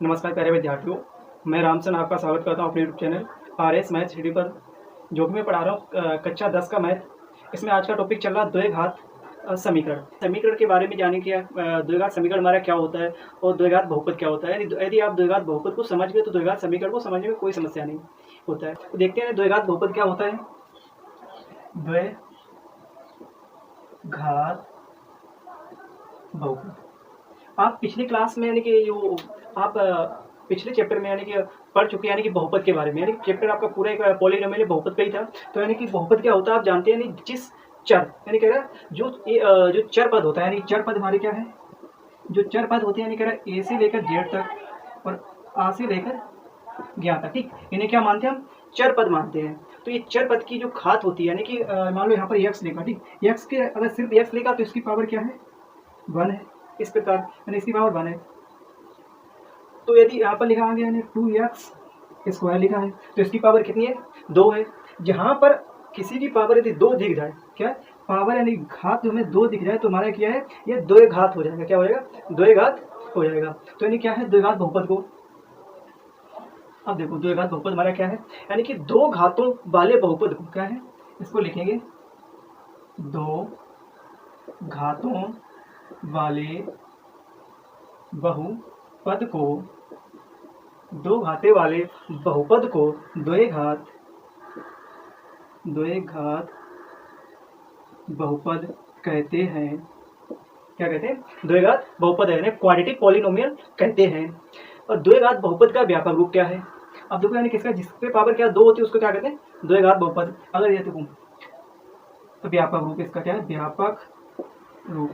नमस्कार प्यारे विद्यार्थियों, मैं रामचंद्र आपका स्वागत करता हूँ अपने YouTube channel RS math study पर, जो कि मैं पढ़ा रहा हूँ कक्षा 10 का मैथ। इसमें आज का टॉपिक चल रहा है द्विघात समीकरण। समीकरण के बारे में जाने कि द्विघात समीकरण हमारा क्या होता है और द्विघात बहुपद क्या होता है। यदि आप द्विघात बहुपद को समझ गए तो द्विघात समीकरण को समझने में कोई समस्या नहीं होता है। तो देखते हैं द्विघात बहुपद क्या होता है। द्विघात बहुपद आप पिछली क्लास में यानी कि जो आप पिछले चैप्टर में यानी कि पढ़ चुके हैं, यानी कि बहुपद के बारे में। यानी चैप्टर आपका पूरा एक पॉलिनोमियल बहुपद का ही था। तो यानी कि बहुपद क्या होता है आप जानते हैं, यानी जिस चर यानी कह रहा जो चर पद होता है, यानी चर पद हमारे क्या है, जो चर पद होते हैं यानी कह रहा ए से लेकर जेड तक और आ से लेकर ज्ञा तक, ठीक। इन्हें क्या मानते हैं हम, चर पद मानते हैं। तो ये चर पद की जो घात होती है, यानी कि मान लो यहाँ पर एक्स लेगा, ठीक। एक्स के अगर सिर्फ एक्स लेगा तो इसकी पावर क्या है, 1 है। इस प्रकार यानी इसकी पावर 1 है। तो यदि यहाँ पर लिखा गया यानी 2x² लिखा है तो इसकी पावर कितनी है, 2 है। जहाँ पर किसी की पावर यदि 2 दिख जाए, क्या पावर यानी घात हमें 2 दिख जाए तो हमारा क्या है, ये द्विघात हो जाएगा। क्या हो जाएगा, द्विघात हो जाएगा। तो यानी क्या है द्विघात बहुपद को, अब देखो द्विघात बहुपद हमारा क्या है, यानी कि 2 घातों वाले बहुपद को क्या है, इसको लिखेंगे 2 घातों वाले बहुपद को, 2 घाते वाले बहुपद को द्विघात बहुपद कहते हैं। क्या कहते हैं, द्विघात बहुपद है, क्वाड्रेटिक पॉलिनोमियल कहते हैं। और द्विघात बहुपद का व्यापक रूप क्या है, अब देखो यानी किसका, जिसपे पावर क्या 2 होती है उसको क्या कहते हैं, द्विघात बहुपद। अगर ये देखो तो व्यापक रूप इसका क्या है, व्यापक रूप।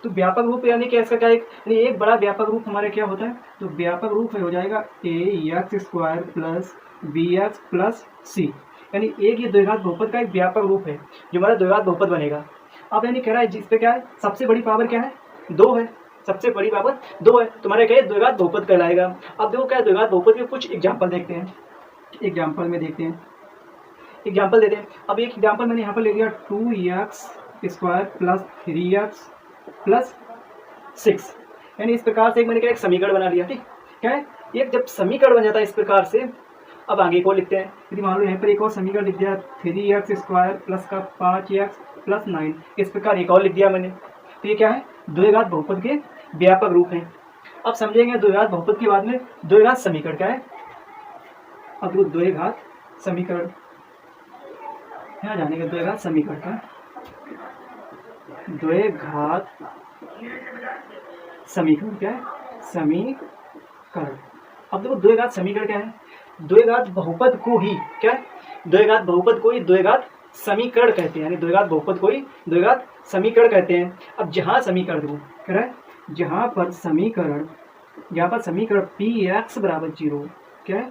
तो व्यापक रूप यानी कि इसका क्या है, एक बड़ा व्यापक रूप हमारे क्या होता है, तो व्यापक रूप हो जाएगा ax² plus bx plus c। यानी एक ये द्विघात बहुपद का एक व्यापक रूप है जो हमारा द्विघात बहुपद बनेगा। अब यानी कह रहा है जिसपे क्या है, सबसे बड़ी पावर क्या है, 2 है। सबसे बड़ी पावर 2 है, तुम्हारे क्या है द्विघात बहुपद कहलाएगा। अब देखो क्या है द्विघात बहुपद के कुछ एग्जाम्पल देखते हैं। एग्जाम्पल में देखते हैं, एग्जाम्पल देते हैं। अब एक एग्जाम्पल मैंने यहाँ पर ले लिया 2x² प्लस 3x प्लस 6। यानी इस प्रकार से एक मैंने क्या एक समीकरण बना लिया, ठीक। क्या है, एक जब समीकरण बन जाता है इस प्रकार से, अब आगे को लिखते हैं। यदि मान लो यहाँ पर एक और समीकरण लिख दिया 3x² प्लस का 5x प्लस 9, इस प्रकार एक और लिख दिया मैंने। तो ये क्या है, द्विघात बहुपद के व्यापक रूप हैं। अब समझेंगे द्विघात बहुपद के बाद में द्विघात समीकरण क्या है। अब वो द्विघात समीकरण यहाँ जानेंगे, द्विघात समीकरण का, द्विघात समीकरण क्या है, समीकरण। अब देखो द्विघात समीकरण क्या है, द्विघात बहुपद को ही क्या है, द्विघात बहुपद को ही द्विघात समीकरण कहते हैं। यानी द्विघात बहुपद को ही द्विघात समीकरण कहते हैं। अब जहाँ समीकरण देखो कह रहा है, जहाँ पर समीकरण px बराबर 0, क्या है,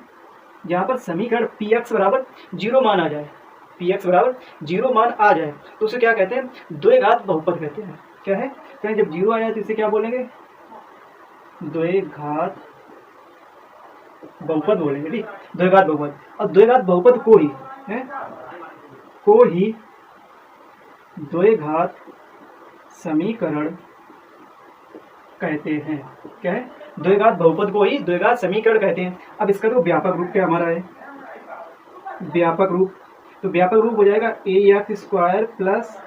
जहाँ पर समीकरण px बराबर 0 मान आ जाए, px बराबर 0 मान आ जाए तो उसे क्या कहते हैं, द्विघात बहुपद कहते हैं। क्या है, क्या जब 0 आ जाए तो इसे क्या बोलेंगे, द्विघात बहुपद बोलेंगे, ठीक। द्विघात बहुपद। और द्विघात बहुपद को ही है, को ही द्विघात समीकरण कहते हैं। क्या है, द्विघात बहुपद को ही द्विघात समीकरण कहते हैं। अब इसका तो व्यापक रूप क्या हमारा है, व्यापक रूप, तो व्यापक रूप हो जाएगा ax² plus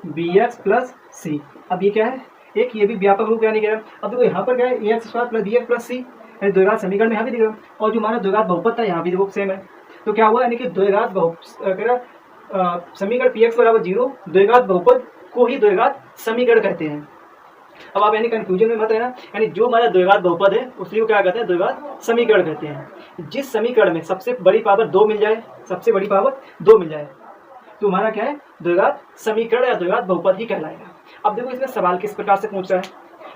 bx plus c। अब ये क्या है, एक ये भी व्यापक रूप यानी क्या है। अब देखो यहाँ पर क्या है, ax² plus bx plus c, द्विघात समीकरण में यहाँ भी दिख रहा है, और जो हमारा द्विघात बहुपद था यहाँ भी देखो सेम है। तो क्या हुआ, यानी कि द्विघात समीकरण px बराबर 0 द्विघात बहुपद को ही द्विघात समीकरण कहते हैं। अब आप यानी कंफ्यूजन में मत रहना, यानी जो हमारा द्विघात बहुपद है उसी को क्या कहते हैं, द्विघात समीकरण कहते हैं। जिस समीकरण में सबसे बड़ी पावर 2 मिल जाए, सबसे बड़ी पावर 2 मिल जाए तो हमारा क्या है, द्विघात समीकरण या द्विघात बहुपद ही कहलाएगा। अब देखो इसमें सवाल किस प्रकार से पूछ रहा है।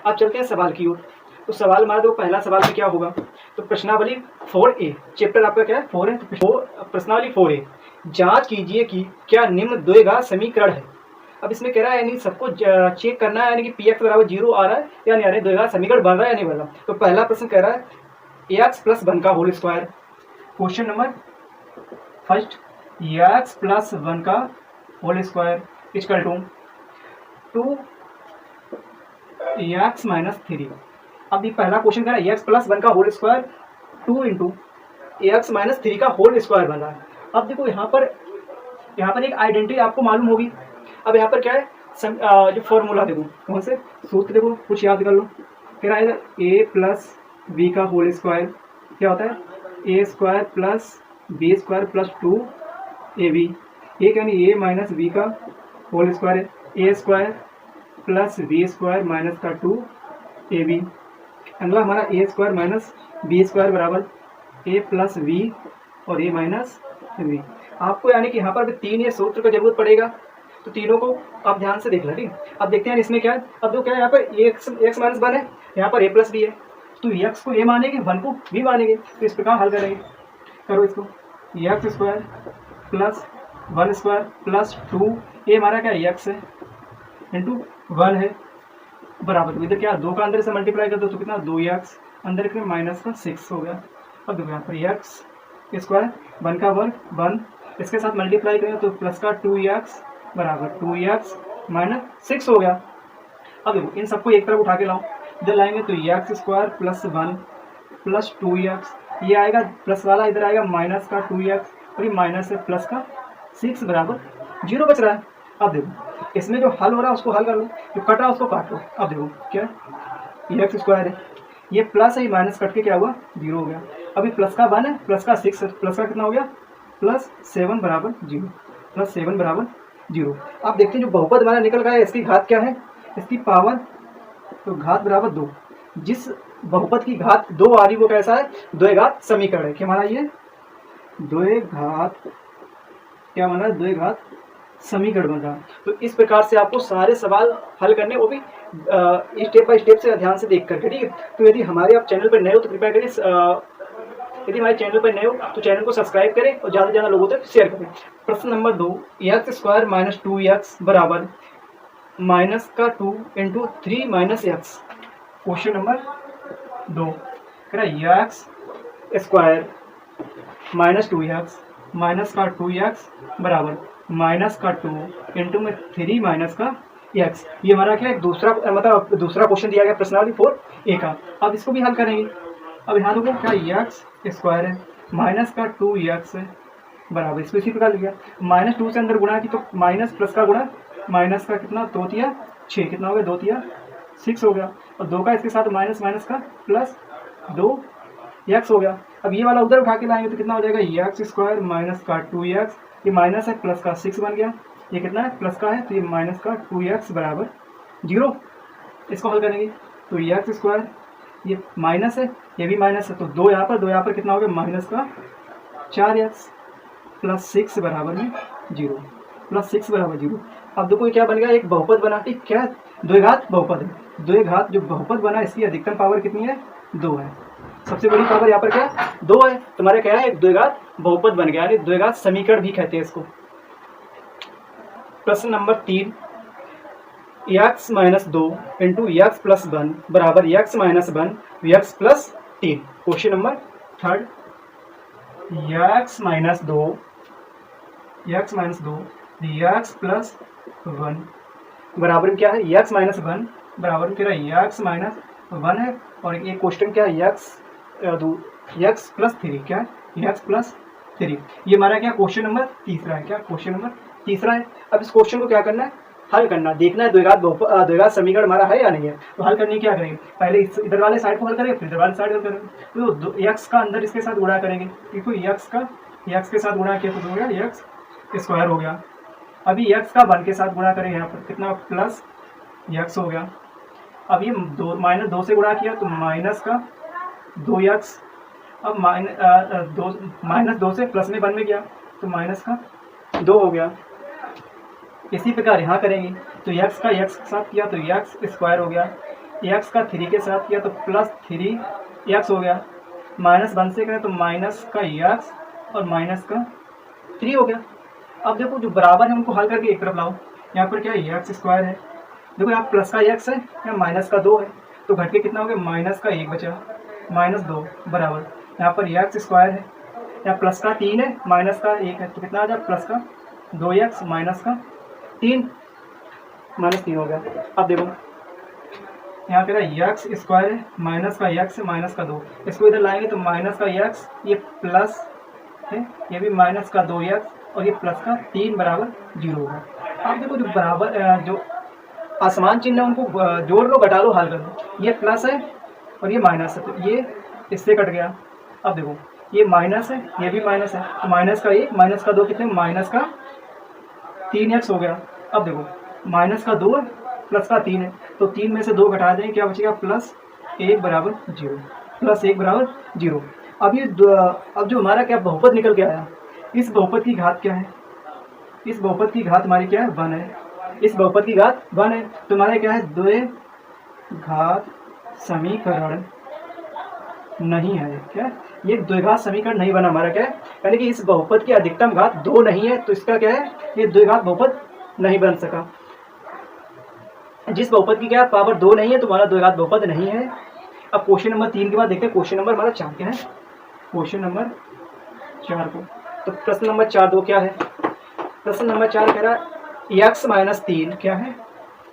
अब चलते हैं सवाल की ओर। तो सवाल हमारा देखो पहला सवाल में क्या होगा, तो प्रश्नावली 4A, चैप्टर आपका क्या है 4 है, तो प्रश्नावली 4A, जांच कीजिए कि क्या निम्न द्विघात समीकरण है। अब इसमें कह रहा है यानी सबको चेक करना है, यानी कि px बराबर 0 आ रहा है या नहीं आ रहा है, द्विघात समीकरण बन रहा है या नहीं बन रहा। तो पहला प्रश्न कह रहा है ax प्लस 1 का whole square. Question number first, ax plus 1 का whole square equal to 2 ax minus 3। अब ये पहला क्वेश्चन कह रहा है एक्स प्लस 1 का whole square 2 into x minus 3 का होल स्क्वायर बन रहा है। अब देखो यहाँ पर एक आइडेंटिटी आपको मालूम होगी। अब यहाँ पर क्या है, जो फॉर्मूला देखो कौन से सूत्र देखो कुछ याद कर लो। फिर आएगा ए प्लस बी का होल स्क्वायर क्या होता है, A square plus B square plus 2 A B. एक यानी ए माइनस बी का होल स्क्वायर है, A square plus B square minus का 2 ए बी। अगला हमारा A square minus B square बराबर ए प्लस बी और ए माइनस बी। आपको यानी कि यहाँ पर भी 3 ये सूत्र का जरूरत पड़ेगा, तो तीनों को आप ध्यान से देख लें। ठीक है, अब देखते हैं इसमें क्या है। अब जो क्या है यहाँ पर एक्स माइनस 1 है, यहाँ पर ए प्लस बी है, तो एक्स को ए मानेंगे 1 को बी मानेंगे, तो इस प्रकार हल करेंगे। करो इसको, x square plus 1 square plus 2 ए हमारा क्या एक्स है इंटू 1 है बराबर, तो इधर क्या 2 का अंदर से मल्टीप्लाई कर दो तो कितना 2x अंदर के माइनस का 6 हो गया। अब देखो यहाँ पर एक्स स्क्वायर 1 का वर्ग 1, इसके साथ मल्टीप्लाई करें तो प्लस का 2x बराबर 2x माइनस 6 हो गया। अब देखो इन सबको एक तरफ उठा के लाओ, इधर लाएंगे तो x square plus 1 plus 2x, ये आएगा प्लस वाला इधर आएगा माइनस का 2x और ये माइनस है प्लस का 6 बराबर 0 बच रहा है। अब देखो इसमें जो हल हो रहा है उसको हल कर लो, जो कट रहा है उसको काट लो। अब देखो क्या एक्स स्क्वायर है, ये प्लस है, ये माइनस कट के क्या हुआ 0 हो गया। अभी प्लस का 1 है, प्लस का 6 है, प्लस का कितना हो गया प्लस 7 बराबर 0, प्लस 7 बराबर 0। अब देखते हैं जो बहुपद हमारा निकल गया है इसकी घात क्या है, इसकी पावर, तो घात बराबर 2। जिस बहुपद की घात 2 आ रही वो कैसा है, द्विघात समीकरण है कि हमारा ये द्विघात क्या बन रहा है, द्विघात समीकरण बन रहा है। तो इस प्रकार से आपको सारे सवाल हल करने, वो भी स्टेप बाय स्टेप से ध्यान से देख करके। ठीक है, तो यदि हमारे आप चैनल पर नए हो तो कृपया करिए, यदि हमारे चैनल पर नए हो तो चैनल को सब्सक्राइब करें और ज़्यादा से ज़्यादा लोगों तक शेयर करें। प्रश्न number 2, x square minus 2x बराबर माइनस का 2 into 3 minus x. Question number 2 कह रहा है x square minus 2x minus का 2x बराबर माइनस का 2 इंटू में 3 माइनस का x। ये हमारा क्या है दूसरा, मतलब दूसरा क्वेश्चन दिया गया प्रश्नावली 4A का। अब इसको भी हल करेंगे। अब यहाँ देखो क्या एक्स स्क्वायर है माइनस का 2x है बराबर, इसको इसी प्रकार लिखा माइनस 2 से अंदर गुणा की तो माइनस प्लस का गुणा, माइनस का कितना 2 तिया 6, कितना हो गया 2 तिया 6 हो गया, और 2 का इसके साथ माइनस माइनस का प्लस 2x हो गया। अब ये वाला उधर उठा के लाएंगे तो कितना हो जाएगा एक्स स्क्वायर माइनस का 2x, ये माइनस है प्लस का 6 बन गया, ये कितना है प्लस का है तो ये माइनस का 2x बराबर 0। इसको हल करेंगे तो एक्स स्क्वायर, ये माइनस है ये भी माइनस है, तो 2 यहाँ पर कितना हो गया माइनस का 4x प्लस 6 बराबर में 0, प्लस 6 बराबर 0। अब देखो ये क्या बन गया, एक बहुपद बना। ठीक, क्या द्विघात बहुपद है, द्विघात जो बहुपद बना इसकी अधिकतम पावर कितनी है 2 है, सबसे बड़ी पावर यहाँ पर क्या 2 है। तुम्हारे क्या है एक द्विघात बहुपद बन गया, यानी द्विघात समीकरण भी कहते हैं इसको। प्रश्न number 3, x minus 2 into x plus 1 बराबर x minus 1 x plus 3। Question number 3, x minus 2 x plus 1 बराबर में क्या है एक्स माइनस 1 बराबर में क्या एक्स माइनस 1 है, और ये क्वेश्चन क्या है एक्स प्लस 3, क्या है एक्स प्लस 3। ये हमारा क्या क्वेश्चन नंबर 3 है, क्या क्वेश्चन नंबर 3 है। अब इस क्वेश्चन को क्या करना है, हल करना, देखना है द्विघात समीकरण हमारा है या नहीं है। तो हल करने क्या करेंगे, पहले इधर वाले साइड को हल करेंगे फिर इधर वाले साइड हल करेंगे। तो एक्स का अंदर इसके साथ गुणा करेंगे, देखो एक्स के साथ गुणा किया तो हो गया एक्स स्क्वायर हो गया। अभी एक्स का 1 के साथ गुणा करेंगे, यहाँ पर कितना प्लस एक्स हो गया। अब ये माइनस 2 से गुणा किया तो माइनस का 2x, अब माइनस 2 से प्लस में 1 में गया तो माइनस का 2 हो गया। इसी प्रकार यहाँ करेंगे तो x का x के साथ किया तो एक्स स्क्वायर हो गया, x का 3 के साथ किया तो प्लस 3x हो गया, माइनस 1 से करें तो माइनस का x और माइनस का 3 हो गया। अब देखो जो बराबर है उनको हल करके एक तरफ लाओ, यहाँ पर क्या है एक्स स्क्वायर है, देखो यहाँ प्लस का x है यहाँ माइनस का 2 है, तो घट के कितना हो गया माइनस का 1 बचा, माइनस 2 बराबर यहाँ पर एक्स स्क्वायर है, यहाँ प्लस का 3 है माइनस का 1 है, तो कितना आ जाए प्लस का 2x माइनस का 3 हो गया। अब देखो यहाँ पे यक्स स्क्वायर है, माइनस का यक्स है, माइनस का 2, इसको इधर लाएंगे तो माइनस का यक्स, ये प्लस है, ये भी माइनस का 2x और ये प्लस का 3 बराबर 0 होगा। आप देखो जो बराबर जो आसमान चिन्ह है उनको जोड़ लो, घटा लो, हल कर लो। ये प्लस है और ये माइनस है, तो ये इससे कट गया। अब देखो ये माइनस है, ये भी माइनस है, तो माइनस का 1 माइनस का 2 कितने, माइनस का 3x हो गया। अब देखो माइनस का 2 है, प्लस का 3 है, तो 3 में से 2 घटा दें, क्या बचेगा, प्लस 1 बराबर 0, प्लस 1 बराबर 0। अब ये अब जो हमारा क्या बहुपद निकल के आया, इस बहुपद की घात क्या है, इस बहुपद की घात हमारी क्या है, 1 है। इस बहुपद की घात 1 है, तो हमारा क्या है, द्विघात समीकरण नहीं है। क्या ये द्विघात समीकरण नहीं बना हमारा, क्या है, यानी कि इस बहुपद की अधिकतम घात 2 नहीं है, तो इसका क्या है, ये द्विघात बहुपद नहीं बन सका। जिस बहुपद की क्या पावर 2 नहीं है, तो हमारा द्विघात बहुपद नहीं है। अब क्वेश्चन नंबर 3 के बाद देखते हैं क्वेश्चन नंबर हमारा 4 क्या है। क्वेश्चन नंबर 4 को, तो प्रश्न नंबर 4 दो क्या है, प्रश्न नंबर 4 कह रहा है x माइनस 3 क्या है,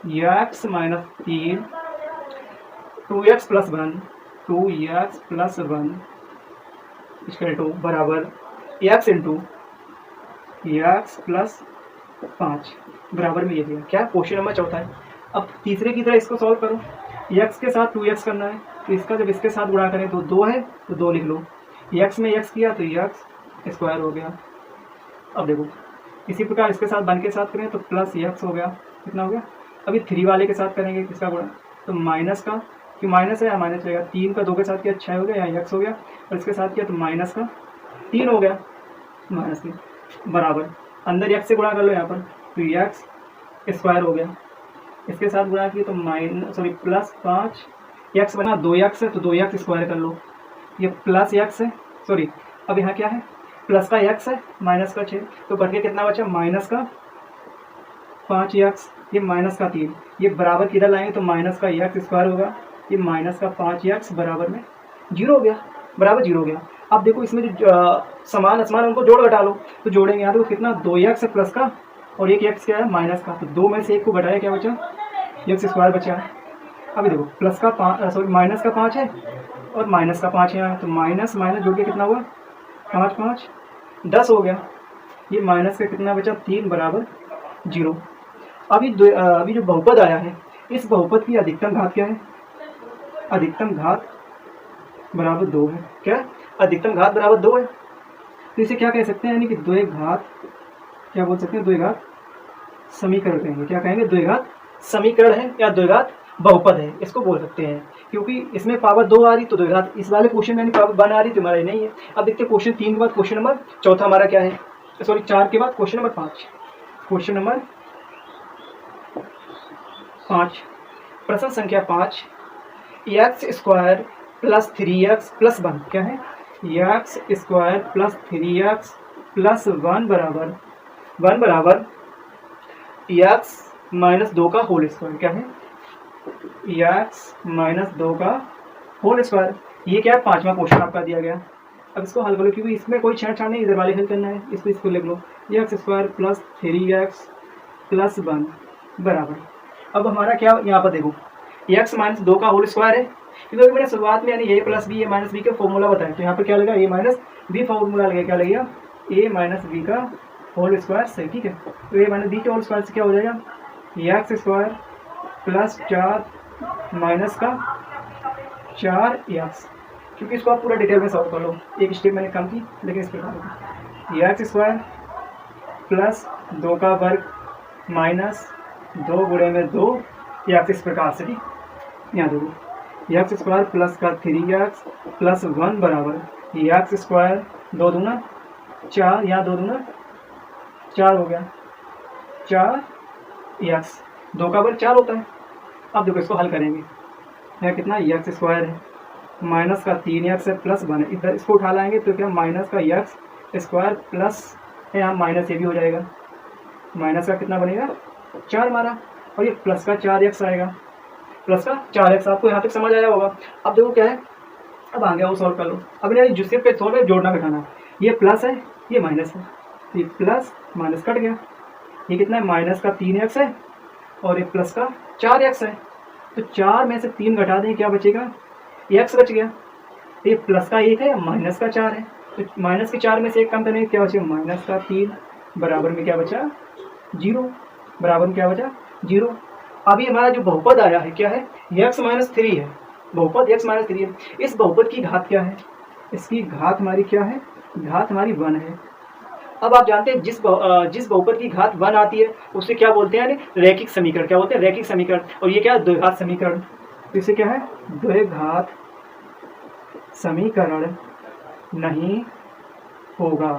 x minus 3 2x plus 1 2x plus 1 equal to बराबर x इंटू x प्लस 5 बराबर में ये दिया। क्या क्वेश्चन नंबर 4 है। अब तीसरे की तरह इसको सॉल्व करो, x के साथ 2x करना है, तो इसका जब इसके साथ गुणा करें तो 2 है, तो 2 लिख लो, x में x किया तो x स्क्वायर हो गया। अब देखो इसी प्रकार इसके साथ 1 के साथ करें तो प्लस x हो गया, कितना हो गया। अभी 3 वाले के साथ करेंगे किसका गुणा, तो माइनस का, क्यों माइनस है यहाँ माइनस रहेगा, 3 का 2 के साथ किया 6 हो गया, यहाँ x हो गया, और इसके साथ किया तो माइनस का 3 हो गया, माइनस 3 बराबर अंदर x से गुणा कर लो यहाँ पर, तो x स्क्वायर हो गया। इसके साथ गुणा किया तो प्लस 5 x बना 2x है, तो 2x स्क्वायर कर लो, ये प्लस x है, अब यहाँ क्या है, प्लस का x है, माइनस का 6, तो बढ़ के कितना बचा, माइनस का 5x, ये माइनस का 3, ये बराबर किधर लाएंगे तो माइनस का x स्क्वायर होगा, ये माइनस का 5x बराबर में 0 हो गया, बराबर 0 हो गया। अब देखो इसमें जो समान असमान उनको जोड़ घटा लो, तो जोड़ेंगे यहाँ देखो कितना 2x है प्लस का, और एक x क्या है माइनस का, तो 2 में से 1 को घटाया क्या बचा, x स्क्वायर बचा है। अभी देखो प्लस का माइनस का 5 है और माइनस का 5 है यहाँ, तो माइनस माइनस जोड़ के कितना हुआ 5 5 10 हो गया, ये माइनस का कितना बचा 3 बराबर 0। अभी जो बहुपद आया है, इस बहुपद की अधिकतम घात क्या है, अधिकतम घात बराबर 2 है। क्या अधिकतम घात बराबर 2 है, तो इसे क्या कह सकते हैं, यानी कि द्विघात, क्या बोल सकते हैं, द्विघात समीकरण कहेंगे, क्या कहेंगे, द्विघात समीकरण है या द्विघात बहुपद है, इसको बोल सकते हैं, क्योंकि इसमें पावर 2 आ रही तो द्विघात, इस वाले क्वेश्चन में पावर 1 आ रही तो हमारा नहीं है। अब देखते हैं क्वेश्चन 3 के बाद क्वेश्चन नंबर 4 हमारा क्या है, 4 के बाद क्वेश्चन नंबर 5, क्वेश्चन नंबर 5 प्रश्न संख्या 5 x square plus 3x plus 1 क्या है, x square plus 3x plus 1 बराबर x माइनस 2 का होल स्क्वायर क्या है, x माइनस 2 का होल स्क्वायर। ये क्या है, 5वां क्वेश्चन आपका दिया गया। अब इसको हल करो, क्योंकि इसमें कोई छेड़छाड़ नहीं, इधर वाले हल करना है, इसको लिख लो, x square plus 3x plus 1 बराबर। अब हमारा क्या यहाँ पर देखो x माइनस 2 का होल स्क्वायर है, क्योंकि मैंने शुरुआत में यानी a plus B A minus B का फॉर्मूला बताया, तो यहाँ पर क्या लगेगा a माइनस बी फॉर्मूला लगेगा, क्या लगेगा a माइनस बी का होल स्क्वायर सही, ठीक है। तो a माइनस बी के होल स्क्वायर से क्या हो जाएगा, x स्क्वायर प्लस 4 माइनस का 4x, क्योंकि इसको आप पूरा डिटेल में सॉल्व कर लो, एक स्टेप मैंने कम की लेकिन इस प्रकार x स्क्वायर प्लस 2 का वर्ग माइनस 2 गुणे में 2 x इस प्रकार से, ठीक। यहाँ देखो x स्क्वायर प्लस का 3x प्लस 1 बराबर x स्क्वायर 2 दूना 4, यहाँ 2 दूना 4 हो गया, 4x 2 का वर्ग 4 होता है। अब देखो इसको हल करेंगे, यहाँ कितना x स्क्वायर है, माइनस का 3x है प्लस 1 है, इधर इसको उठा लाएंगे तो क्या माइनस का x स्क्वायर प्लस है, यहाँ माइनस ये भी हो जाएगा, माइनस का कितना बनेगा 4 मारा, और ये प्लस का 4x आएगा, प्लस का 4x। आपको यहाँ तक समझ आया होगा। अब देखो क्या है, अब आ गया वो सॉल्व कर लो। अब यानी जिससे पे सॉल्व जोड़ना बैठाना, ये प्लस है ये माइनस है, ये प्लस माइनस कट गया, ये कितना है माइनस का 3x है और ये प्लस का 4x है। तो 4 में से 3 घटा दें, क्या बचेगा? x बच गया। तो ये प्लस का 1 है, माइनस का 4 है, तो माइनस के 4 में से 1 कम करने क्या बचेगा? माइनस का 3 बराबर में क्या बचा? 0। बराबर में क्या बचा? 0। अभी हमारा जो बहुपद आया है क्या है? x माइनस 3 है। बहुपद x माइनस 3 है। इस बहुपद की घात क्या है? इसकी घात हमारी क्या है? घात हमारी 1 है। अब आप जानते हैं जिस बहुपद की घात 1 आती है उसे क्या बोलते हैं? रैखिक समीकरण। क्या बोलते हैं? रैखिक समीकरण। और ये क्या है? द्विघात समीकरण। तो इसे क्या है? द्विघात समीकरण नहीं होगा।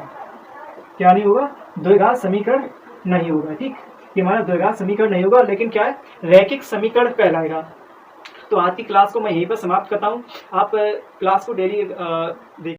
क्या नहीं होगा? द्विघात समीकरण नहीं होगा। ठीक, ये हमारा द्विघात समीकरण नहीं होगा, लेकिन क्या है? रैखिक समीकरण कहलाएगा। तो आज की क्लास को मैं यहीं पर समाप्त करता हूँ। आप क्लास को डेली देख